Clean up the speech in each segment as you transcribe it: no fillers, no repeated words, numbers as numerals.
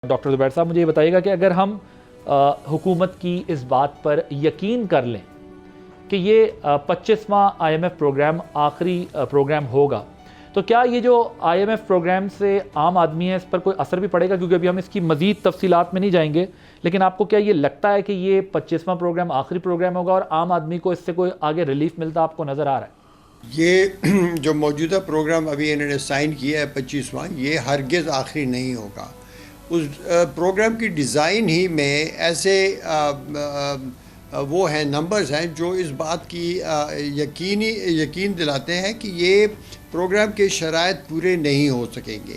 Doctor زبیر صاحب مجھے یہ بتائیے گا کہ اگر ہم حکومت کی اس بات پر یقین کر لیں کہ یہ 25واں آئی ایم ایف پروگرام آخری پروگرام ہوگا تو کیا یہ جو آئی ایم ایف پروگرام سے عام آدمی ہے اس پر کوئی اثر بھی پڑے گا؟ کیونکہ ابھی ہم اس کی مزید تفصیلات میں نہیں جائیں گے، لیکن آپ کو کیا یہ لگتا ہے کہ یہ 25واں پروگرام آخری پروگرام ہوگا اور عام آدمی کو اس سے کوئی آگے ریلیف ملتا آپ کو نظر آ رہا ہے؟ یہ جو موجودہ پروگرام ابھی انہوں نے سائن کیا ہے 25واں، یہ ہرگز آخری نہیں ہوگا۔ اس پروگرام کی ڈیزائن ہی میں ایسے وہ ہیں نمبرز ہیں جو اس بات کی یقین دلاتے ہیں کہ یہ پروگرام کے شرائط پورے نہیں ہو سکیں گے۔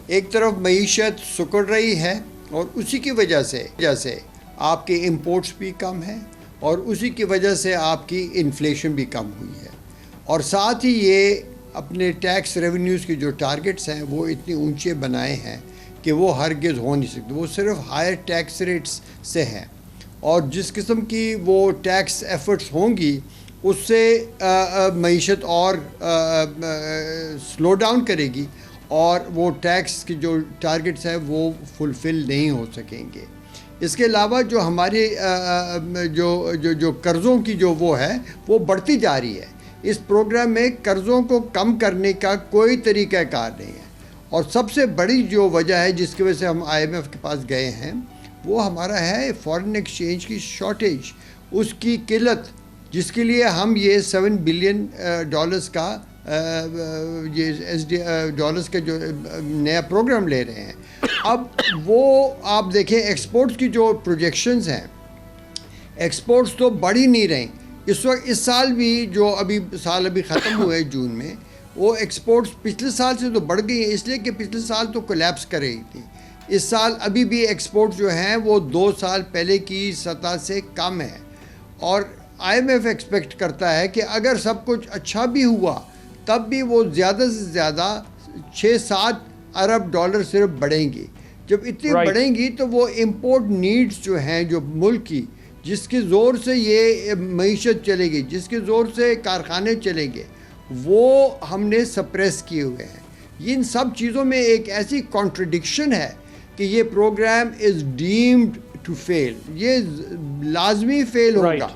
ایک طرف معیشت سکڑ رہی ہے اور اسی کی وجہ سے آپ کے امپورٹس بھی کم ہیں اور اسی کی وجہ سے آپ کی انفلیشن بھی کم ہوئی ہے، اور ساتھ ہی یہ اپنے ٹیکس ریونیوز کے جو ٹارگٹس ہیں وہ اتنے اونچے بنائے ہیں کہ وہ ہرگز ہو نہیں سکتے، وہ صرف ہائر ٹیکس ریٹس سے ہیں، اور جس قسم کی وہ ٹیکس ایفرٹس ہوں گی اس سے معیشت اور سلو ڈاؤن کرے گی اور وہ ٹیکس کی جو ٹارگٹس ہیں وہ فلفل نہیں ہو سکیں گے۔ اس کے علاوہ جو ہمارے جو قرضوں کی جو وہ ہے وہ بڑھتی جا رہی ہے۔ اس پروگرام میں قرضوں کو کم کرنے کا کوئی طریقہ کار نہیں ہے، اور سب سے بڑی جو وجہ ہے جس کی وجہ سے ہم آئی ایم ایف کے پاس گئے ہیں وہ ہمارا ہے فارن ایکسچینج کی شارٹیج، اس کی قلت، جس کے لیے ہم یہ $7 بلین کا ڈالرز کا جو نیا پروگرام لے رہے ہیں۔ اب وہ آپ دیکھیں ایکسپورٹس کی جو پروجیکشنز ہیں، ایکسپورٹس تو بڑھ ہی نہیں رہیں اس وقت۔ اس سال بھی جو سال ابھی ختم ہوئے جون میں، وہ ایکسپورٹس پچھلے سال سے تو بڑھ گئی ہیں، اس لیے کہ پچھلے سال تو کولیپس کر رہی تھی۔ اس سال ابھی بھی ایکسپورٹ جو ہیں وہ 2 سال پہلے کی سطح سے کم ہے، اور آئی ایم ایف ایکسپیکٹ کرتا ہے کہ اگر سب کچھ اچھا بھی ہوا تب بھی وہ زیادہ سے زیادہ 6-7 ارب ڈالر صرف بڑھیں گی۔ جب اتنی بڑھیں گی تو وہ امپورٹ نیڈز جو ہیں جو ملک کی، جس کے زور سے یہ معیشت چلے گی، جس کے زور سے کارخانے چلیں گے، وہ ہم نے سپریس کیے ہوئے ہیں۔ ان سب چیزوں میں ایک ایسی کانٹرڈکشن ہے کہ یہ پروگرام از ڈیمڈ ٹو فیل، یہ لازمی فیل ہوگا۔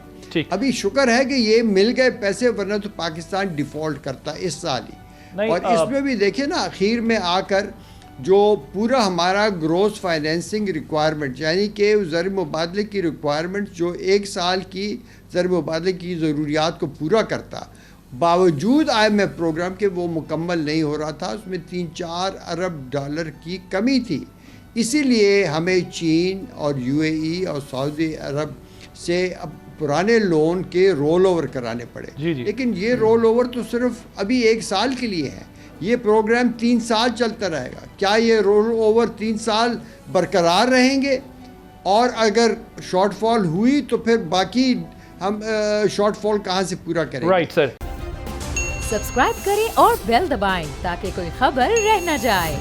ابھی شکر ہے کہ یہ مل گئے پیسے، ورنہ تو پاکستان ڈیفالٹ کرتا اس سال ہی۔ اور اس میں بھی دیکھیں نا، اخیر میں آ کر جو پورا ہمارا گروس فائنینسنگ ریکوائرمنٹ، یعنی کہ زر مبادلے کی ریکوائرمنٹ جو 1 سال کی زر مبادلے کی ضروریات کو پورا کرتا، باوجود آئی ایم ایف پروگرام کے وہ مکمل نہیں ہو رہا تھا۔ اس میں 3-4 ارب ڈالر کی کمی تھی، اسی لیے ہمیں چین اور یو اے ای اور سعودی عرب سے اب پرانے لون کے رول اوور کرانے پڑے۔ لیکن یہ رول اوور تو صرف ابھی 1 سال کے لیے ہے، یہ پروگرام 3 سال چلتا رہے گا۔ کیا یہ رول اوور 3 سال برقرار رہیں گے؟ اور اگر شارٹ فال ہوئی تو پھر باقی ہم شارٹ فال کہاں سے پورا کریں گے؟ سبسکرائب کریں اور بیل دبائیں تاکہ کوئی خبر رہ نہ جائے۔